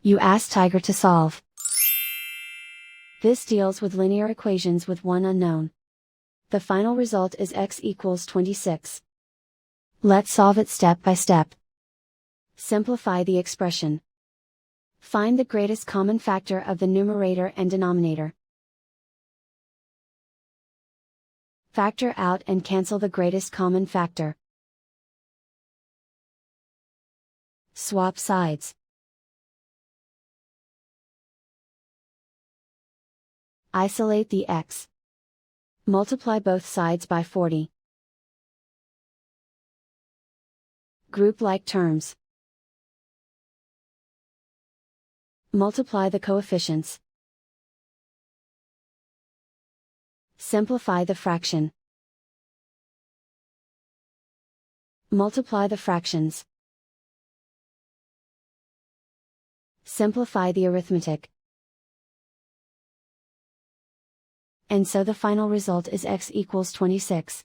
You ask Tiger to solve. This deals with linear equations with one unknown. The final result is x equals 26. Let's solve it step by step. Simplify the expression. Find the greatest common factor of the numerator and denominator. Factor out and cancel the greatest common factor. Swap sides. Isolate the x. Multiply both sides by 40. Group like terms. Multiply the coefficients. Simplify the fraction. Multiply the fractions. Simplify the arithmetic. And so the final result is x equals 26.